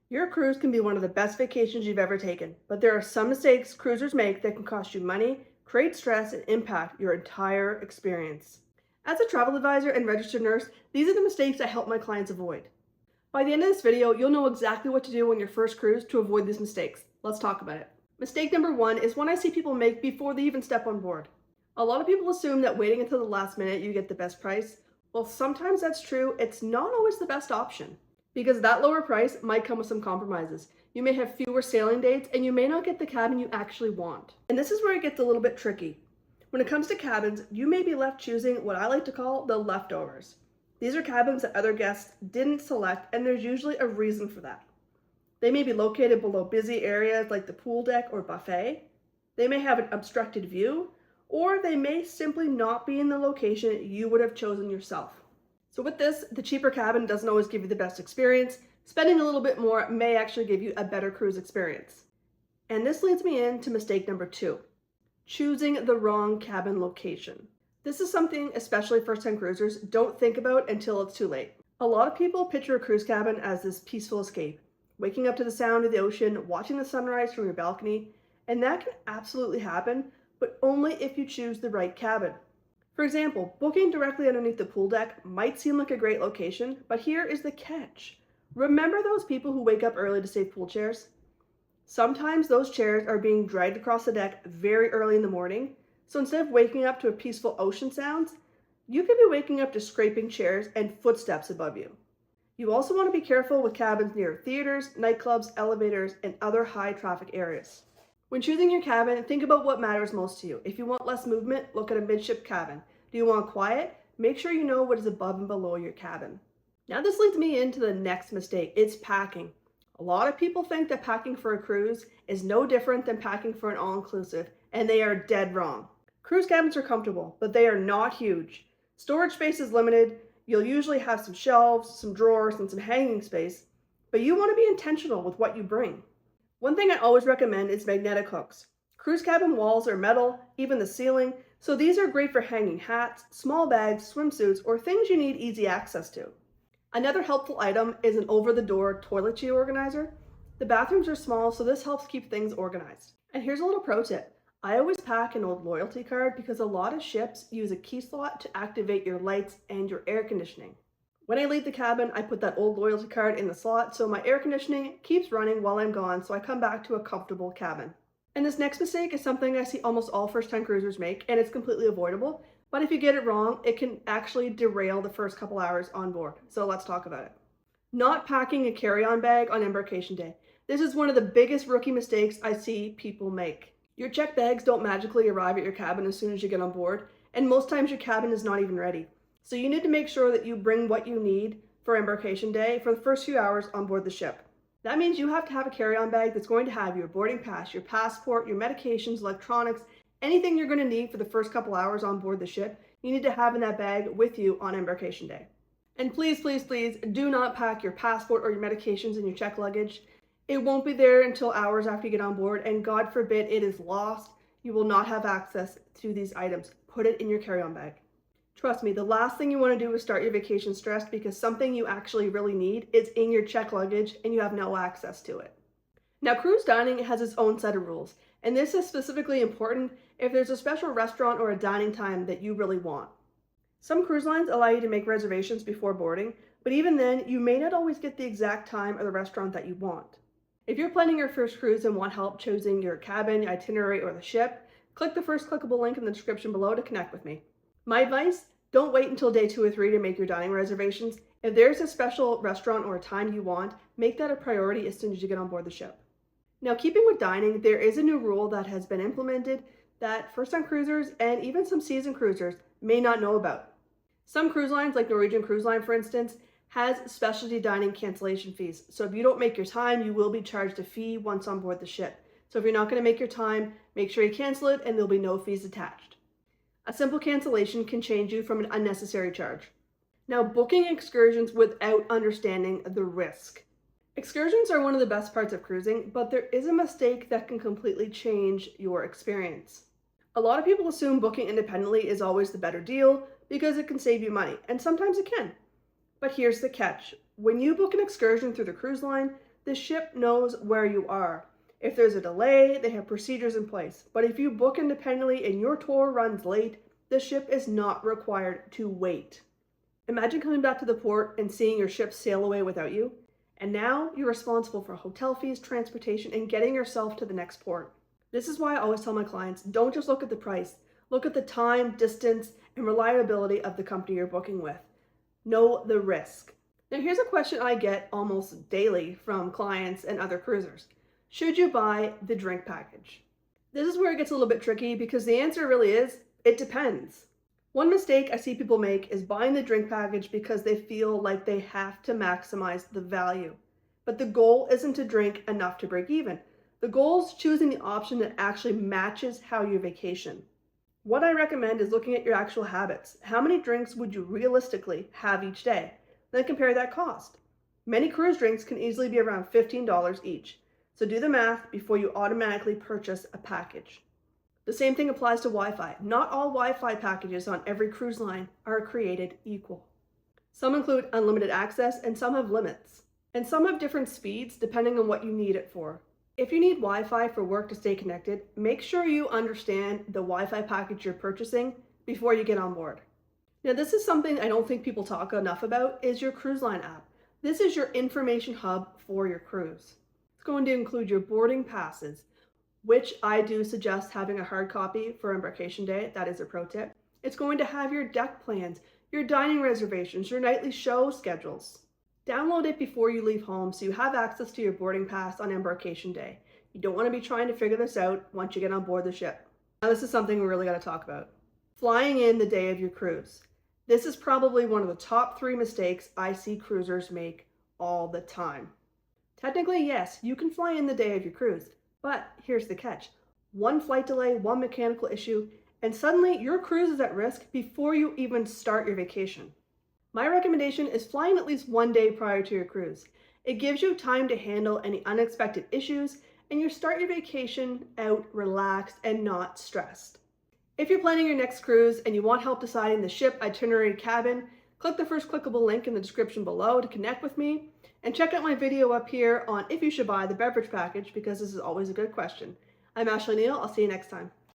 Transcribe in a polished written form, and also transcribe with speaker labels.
Speaker 1: Your cruise can be one of the best vacations you've ever taken, but there are some mistakes cruisers make that can cost you money, create stress, and impact your entire experience. As a travel advisor and registered nurse, these are the mistakes I help my clients avoid. By the end of this video, you'll know exactly what to do on your first cruise to avoid these mistakes. Let's talk about it. Mistake number one is one I see people make before they even step on board. A lot of people assume that waiting until the last minute you get the best price. Well, sometimes that's true. It's not always the best option because that lower price might come with some compromises. You may have fewer sailing dates and you may not get the cabin you actually want. And this is where it gets a little bit tricky. When it comes to cabins, you may be left choosing what I like to call the leftovers. These are cabins that other guests didn't select, and there's usually a reason for that. They may be located below busy areas like the pool deck or buffet. They may have an obstructed view, or they may simply not be in the location you would have chosen yourself. So with this, the cheaper cabin doesn't always give you the best experience. Spending a little bit more may actually give you a better cruise experience. And this leads me into mistake number two, choosing the wrong cabin location. This is something especially first-time cruisers don't think about until it's too late. A lot of people picture a cruise cabin as this peaceful escape, waking up to the sound of the ocean, watching the sunrise from your balcony, and that can absolutely happen, but only if you choose the right cabin. For example, booking directly underneath the pool deck might seem like a great location, but here is the catch. Remember those people who wake up early to save pool chairs? Sometimes those chairs are being dragged across the deck very early in the morning, so instead of waking up to a peaceful ocean sounds, you could be waking up to scraping chairs and footsteps above you. You also want to be careful with cabins near theaters, nightclubs, elevators, and other high traffic areas. When choosing your cabin, think about what matters most to you. If you want less movement, look at a midship cabin. Do you want quiet? Make sure you know what is above and below your cabin. Now this leads me into the next mistake. It's packing. A lot of people think that packing for a cruise is no different than packing for an all-inclusive, and they are dead wrong. Cruise cabins are comfortable, but they are not huge. Storage space is limited. You'll usually have some shelves, some drawers, and some hanging space, but you want to be intentional with what you bring. One thing I always recommend is magnetic hooks. Cruise cabin walls are metal, even the ceiling, so these are great for hanging hats, small bags, swimsuits, or things you need easy access to. Another helpful item is an over-the-door toiletry organizer. The bathrooms are small, so this helps keep things organized. And here's a little pro tip. I always pack an old loyalty card because a lot of ships use a key slot to activate your lights and your air conditioning. When I leave the cabin, I put that old loyalty card in the slot so my air conditioning keeps running while I'm gone, so I come back to a comfortable cabin. And this next mistake is something I see almost all first-time cruisers make, and it's completely avoidable, but if you get it wrong, it can actually derail the first couple hours on board. So let's talk about it. Not packing a carry-on bag on embarkation day. This is one of the biggest rookie mistakes I see people make. Your checked bags don't magically arrive at your cabin as soon as you get on board, and most times your cabin is not even ready. So you need to make sure that you bring what you need for embarkation day for the first few hours on board the ship. That means you have to have a carry-on bag that's going to have your boarding pass, your passport, your medications, electronics, anything you're going to need for the first couple hours on board the ship, you need to have in that bag with you on embarkation day. And please, please, please do not pack your passport or your medications in your checked luggage. It won't be there until hours after you get on board, and God forbid it is lost. You will not have access to these items. Put it in your carry-on bag. Trust me, the last thing you want to do is start your vacation stressed because something you actually really need is in your checked luggage and you have no access to it. Now, cruise dining has its own set of rules, and this is specifically important if there's a special restaurant or a dining time that you really want. Some cruise lines allow you to make reservations before boarding, but even then, you may not always get the exact time or the restaurant that you want. If you're planning your first cruise and want help choosing your cabin, itinerary, or the ship, click the first clickable link in the description below to connect with me. My advice, don't wait until day 2 or 3 to make your dining reservations. If there's a special restaurant or a time you want, make that a priority as soon as you get on board the ship. Now, keeping with dining, there is a new rule that has been implemented that first-time cruisers and even some seasoned cruisers may not know about. Some cruise lines, like Norwegian Cruise Line for instance, has specialty dining cancellation fees. So if you don't make your time, you will be charged a fee once on board the ship. So if you're not going to make your time, make sure you cancel it and there'll be no fees attached. A simple cancellation can change you from an unnecessary charge. Now, booking excursions without understanding the risk. Excursions are one of the best parts of cruising, but there is a mistake that can completely change your experience. A lot of people assume booking independently is always the better deal because it can save you money, and sometimes it can. But here's the catch. When you book an excursion through the cruise line, the ship knows where you are. If there's a delay, they have procedures in place. But if you book independently and your tour runs late, the ship is not required to wait. Imagine coming back to the port and seeing your ship sail away without you. And now you're responsible for hotel fees, transportation, and getting yourself to the next port. This is why I always tell my clients, don't just look at the price. Look at the time, distance, and reliability of the company you're booking with. Know the risk. Now here's a question I get almost daily from clients and other cruisers. Should you buy the drink package? This is where it gets a little bit tricky because the answer really is, it depends. One mistake I see people make is buying the drink package because they feel like they have to maximize the value. But the goal isn't to drink enough to break even. The goal is choosing the option that actually matches how you vacation. What I recommend is looking at your actual habits. How many drinks would you realistically have each day? Then compare that cost. Many cruise drinks can easily be around $15 each. So do the math before you automatically purchase a package. The same thing applies to Wi-Fi. Not all Wi-Fi packages on every cruise line are created equal. Some include unlimited access and some have limits. And some have different speeds depending on what you need it for. If you need Wi-Fi for work to stay connected, make sure you understand the Wi-Fi package you're purchasing before you get on board. Now, this is something I don't think people talk enough about, is your cruise line app. This is your information hub for your cruise. It's going to include your boarding passes, which I do suggest having a hard copy for embarkation day. That is a pro tip. It's going to have your deck plans, your dining reservations, your nightly show schedules. Download it before you leave home so you have access to your boarding pass on embarkation day. You don't want to be trying to figure this out once you get on board the ship. Now, this is something we really got to talk about. Flying in the day of your cruise. This is probably one of the top 3 mistakes I see cruisers make all the time. Technically, yes, you can fly in the day of your cruise, but here's the catch. One flight delay, one mechanical issue, and suddenly your cruise is at risk before you even start your vacation. My recommendation is flying at least 1 day prior to your cruise. It gives you time to handle any unexpected issues, and you start your vacation out relaxed and not stressed. If you're planning your next cruise and you want help deciding the ship, itinerary, cabin, click the first clickable link in the description below to connect with me, and check out my video up here on if you should buy the beverage package because this is always a good question. I'm Ashley Neal. I'll see you next time.